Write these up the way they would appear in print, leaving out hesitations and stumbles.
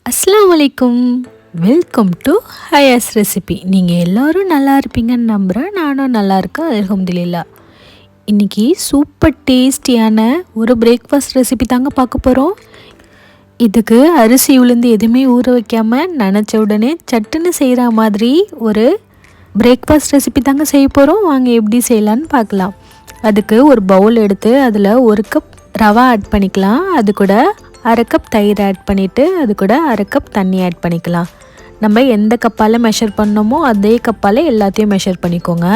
அஸ்ஸலாமு அலைக்கும். Welcome to Haya's recipe. நீங்கள் எல்லோரும் நல்லா இருப்பீங்கன்னு நம்புகிறேன். நானும் நல்லா இருக்கேன், அல்ஹம்துலில்லாஹ். இன்றைக்கி சூப்பர் டேஸ்டியான ஒரு பிரேக்ஃபாஸ்ட் ரெசிபி தாங்க பார்க்க போகிறோம். இதுக்கு அரிசி உளுந்து எதுவுமே ஊற வைக்காமல் நினச்ச உடனே சட்டுன்னு செய்கிற மாதிரி ஒரு பிரேக்ஃபாஸ்ட் ரெசிபி தாங்க செய்ய போகிறோம். வாங்க எப்படி செய்யலான்னு பார்க்கலாம். அதுக்கு ஒரு பவுல் எடுத்து அதில் ஒரு கப் ரவா ஆட் பண்ணிக்கலாம். அது கூட அரை கப் தயிர் ஆட் பண்ணிவிட்டு அது கூட அரை கப் தண்ணி ஆட் பண்ணிக்கலாம். நம்ம எந்த கப்பால் மெஷர் பண்ணோமோ அதே கப்பால் எல்லாத்தையும் மெஷர் பண்ணிக்கோங்க.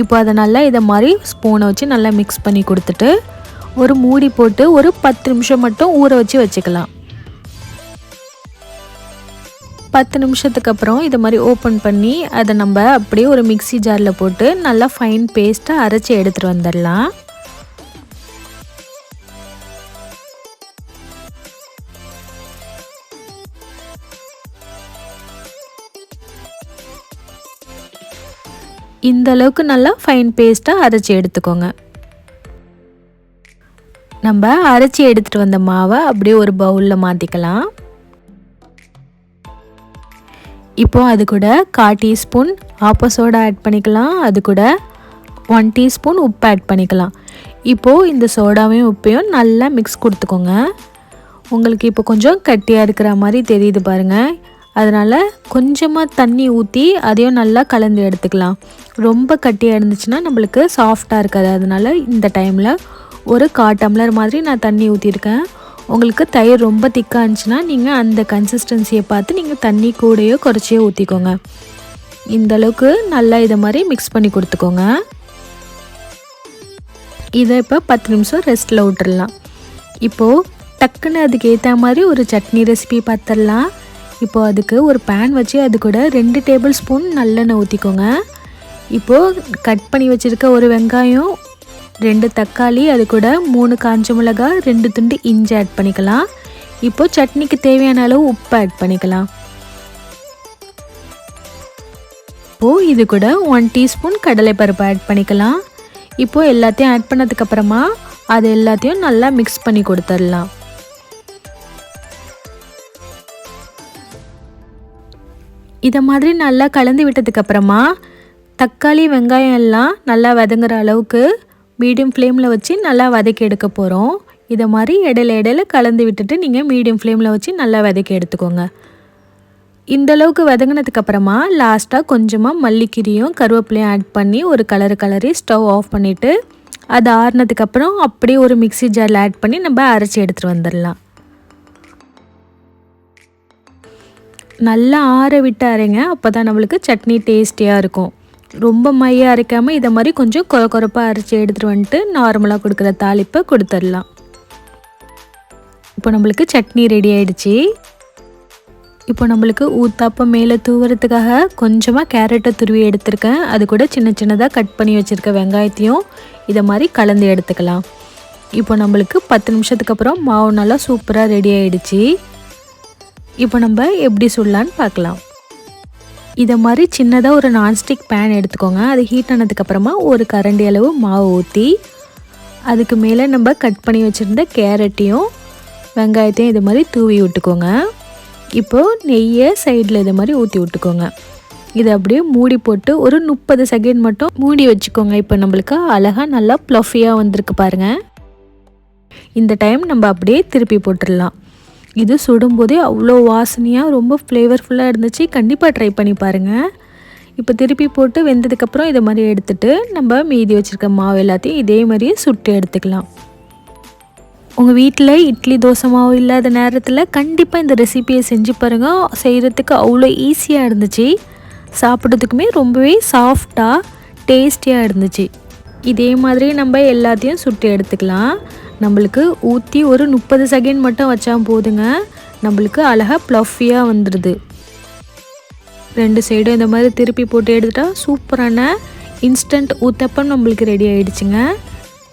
இப்போ அதை நல்லா இதை மாதிரி ஸ்பூனை வச்சு நல்லா மிக்ஸ் பண்ணி கொடுத்துட்டு ஒரு மூடி போட்டு ஒரு 10 நிமிஷம் மட்டும் ஊற வச்சு வச்சுக்கலாம். 10 நிமிஷத்துக்கு அப்புறம் இதை மாதிரி ஓப்பன் பண்ணி அதை நம்ம அப்படியே ஒரு மிக்ஸி ஜாரில் போட்டு நல்லா ஃபைன் பேஸ்ட்டாக அரைச்சி எடுத்துகிட்டு வந்துடலாம். இந்த அளவுக்கு நல்லா ஃபைன் பேஸ்ட்டாக அரைச்சி எடுத்துக்கோங்க. நம்ம அரைச்சி எடுத்துகிட்டு வந்த மாவை அப்படியே ஒரு பவுலில் மாற்றிக்கலாம். இப்போது அது கூட 1/4 டீஸ்பூன் ஆப்போ சோடா ஆட் பண்ணிக்கலாம். அது கூட 1 டீஸ்பூன் உப்பு ஆட் பண்ணிக்கலாம். இப்போது இந்த சோடாவையும் உப்பையும் நல்லா மிக்ஸ் கொடுத்துக்கோங்க. உங்களுக்கு இப்போ கொஞ்சம் கட்டியாக இருக்கிற மாதிரி தெரியுது பாருங்கள். அதனால் கொஞ்சமாக தண்ணி ஊற்றி அதையும் நல்லா கலந்து எடுத்துக்கலாம். ரொம்ப கட்டியாக இருந்துச்சுன்னா நம்மளுக்கு சாஃப்டாக இருக்காது. அதனால் இந்த டைமில் ஒரு 1/4 டம்ளர் மாதிரி நான் தண்ணி ஊற்றிருக்கேன். உங்களுக்கு தயிர் ரொம்ப திக்காக இருந்துச்சுன்னா நீங்கள் அந்த கன்சிஸ்டன்சியை பார்த்து நீங்கள் தண்ணி கூடையோ குறைச்சியோ ஊற்றிக்கோங்க. இந்தளவுக்கு நல்லா இதை மாதிரி மிக்ஸ் பண்ணி கொடுத்துக்கோங்க. இதை இப்போ 10 நிமிஷம் ரெஸ்ட்டில் விட்டுடலாம். இப்போது டக்குன்னு அதுக்கு ஏற்ற மாதிரி ஒரு சட்னி ரெசிபி பார்த்துடலாம். இப்போது அதுக்கு ஒரு பேன் வச்சு அது கூட 2 டேபிள் ஸ்பூன் நல்லெண்ணெய் ஊற்றிக்கோங்க. இப்போது கட் பண்ணி வச்சுருக்க ஒரு வெங்காயம், 2 தக்காளி, அது கூட 3 காஞ்ச மிளகாய், 2 துண்டு இஞ்சி ஆட் பண்ணிக்கலாம். இப்போது சட்னிக்கு தேவையான அளவு உப்பு ஆட் பண்ணிக்கலாம். இப்போது இது கூட 1 டீஸ்பூன் கடலைப்பருப்பு ஆட் பண்ணிக்கலாம். இப்போது எல்லாத்தையும் ஆட் பண்ணதுக்கப்புறமா அது எல்லாத்தையும் நல்லா மிக்ஸ் பண்ணி கொடுத்துடலாம். இதை மாதிரி நல்லா கலந்து விட்டதுக்கப்புறமா தக்காளி வெங்காயம் எல்லாம் நல்லா வதங்குற அளவுக்கு மீடியம் ஃப்ளேமில் வச்சு நல்லா வதக்கி எடுக்க போகிறோம். இதை மாதிரி இடையில கலந்து விட்டுட்டு நீங்கள் மீடியம் ஃப்ளேமில் வச்சு நல்லா வதக்கி எடுத்துக்கோங்க. இந்தளவுக்கு வதங்கினதுக்கப்புறமா லாஸ்ட்டாக கொஞ்சமாக மல்லிக்கீரையும் கருவேப்பிலையும் ஆட் பண்ணி ஒரு கலரி ஸ்டவ் ஆஃப் பண்ணிவிட்டு அது ஆறுனதுக்கப்புறம் அப்படியே ஒரு மிக்ஸி ஜாரில் ஆட் பண்ணி நம்ம அரைச்சி எடுத்துகிட்டு வந்துடலாம். நல்லா ஆற விட்டு அரைங்க. அப்போ தான் நம்மளுக்கு சட்னி டேஸ்டியாக இருக்கும். ரொம்ப மையாக அரைக்காமல் இதை மாதிரி கொஞ்சம் கொரப்பாக அரைச்சி எடுத்துகிட்டு வந்துட்டு நார்மலாக கொடுக்குற தாளிப்பை கொடுத்துடலாம். இப்போ நம்மளுக்கு சட்னி ரெடி ஆகிடுச்சி. இப்போ நம்மளுக்கு ஊத்தாப்பம் மேலே தூவுறதுக்காக கொஞ்சமாக கேரட்டை துருவி எடுத்துருக்கேன். அது கூட சின்னதாக கட் பண்ணி வச்சுருக்க வெங்காயத்தையும் இதை மாதிரி கலந்து எடுத்துக்கலாம். இப்போ நம்மளுக்கு 10 நிமிஷத்துக்கு அப்புறம் மாவு நல்லா சூப்பராக ரெடி ஆகிடுச்சி. இப்போ நம்ம எப்படி சுடலான்னு பார்க்கலாம். இதை மாதிரி சின்னதாக ஒரு நான்ஸ்டிக் பேன் எடுத்துக்கோங்க. அது ஹீட் ஆனதுக்கப்புறமா ஒரு கரண்டி அளவு மாவு ஊற்றி அதுக்கு மேலே நம்ம கட் பண்ணி வச்சுருந்த கேரட்டையும் வெங்காயத்தையும் இது மாதிரி தூவி விட்டுக்கோங்க. இப்போது நெய்யை சைடில் இது மாதிரி ஊற்றி விட்டுக்கோங்க. இதை அப்படியே மூடி போட்டு ஒரு 30 செகண்ட் மட்டும் மூடி வச்சுக்கோங்க. இப்போ நம்மளுக்கு அழகாக நல்லா ப்ளஃபியாக வந்திருக்கு பாருங்கள். இந்த டைம் நம்ம அப்படியே திருப்பி போட்டுடலாம். இது சுடும்போதே அவ்வளோ வாசனையாக ரொம்ப ஃப்ளேவர்ஃபுல்லாக இருந்துச்சு. கண்டிப்பாக ட்ரை பண்ணி பாருங்கள். இப்போ திருப்பி போட்டு வெந்ததுக்கப்புறம் இதை மாதிரி எடுத்துகிட்டு நம்ம மீதி வச்சுருக்க மாவு எல்லாத்தையும் இதே மாதிரியே சுட்டு எடுத்துக்கலாம். உங்கள் வீட்டில் இட்லி தோசை மாவு இல்லாத நேரத்தில் கண்டிப்பாக இந்த ரெசிபியை செஞ்சு பாருங்கள். செய்கிறதுக்கு அவ்வளோ ஈஸியாக இருந்துச்சு. சாப்பிட்றதுக்குமே ரொம்பவே சாஃப்டாக டேஸ்டியாக இருந்துச்சு. இதே மாதிரி நம்ம எல்லாத்தையும் சுட்டு எடுத்துக்கலாம். நம்மளுக்கு ஊற்றி ஒரு 30 செகண்ட் மட்டும் வச்சா போதுங்க. நம்மளுக்கு அழகாக ப்ளஃபியாக வந்துடுது. 2 சைடும் இந்த மாதிரி திருப்பி போட்டு எடுத்துட்டா சூப்பரான இன்ஸ்டன்ட் ஊத்தப்பம் நம்மளுக்கு ரெடி ஆகிடுச்சுங்க.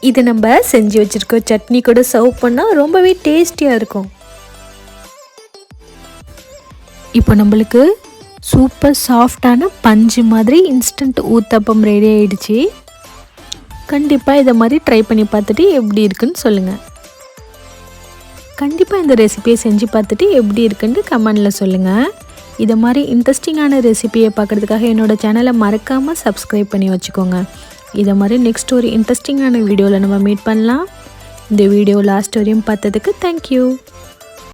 இது நம்ம செஞ்சு வச்சுருக்கோம் சட்னி கூட சர்வ் பண்ணால் ரொம்பவே டேஸ்டியாக இருக்கும். இப்போ நம்மளுக்கு சூப்பர் சாஃப்டான பஞ்சு மாதிரி இன்ஸ்டன்ட் ஊத்தப்பம் ரெடி ஆகிடுச்சு. கண்டிப்பாக இதை மாதிரி ட்ரை பண்ணி பார்த்துட்டு எப்படி இருக்குன்னு சொல்லுங்கள். கண்டிப்பாக இந்த ரெசிபியை செஞ்சு பார்த்துட்டு எப்படி இருக்குன்னு கமெண்டில் சொல்லுங்கள். இதை மாதிரி இன்ட்ரெஸ்டிங்கான ரெசிபியை பார்க்குறதுக்காக என்னோடய சேனலை மறக்காமல் சப்ஸ்கிரைப் பண்ணி வச்சுக்கோங்க. இதை மாதிரி நெக்ஸ்ட் ஒரு இன்ட்ரெஸ்டிங்கான வீடியோவில் நம்ம மீட் பண்ணலாம். இந்த வீடியோ லாஸ்ட் வரையும் பார்த்ததுக்கு தேங்க்யூ.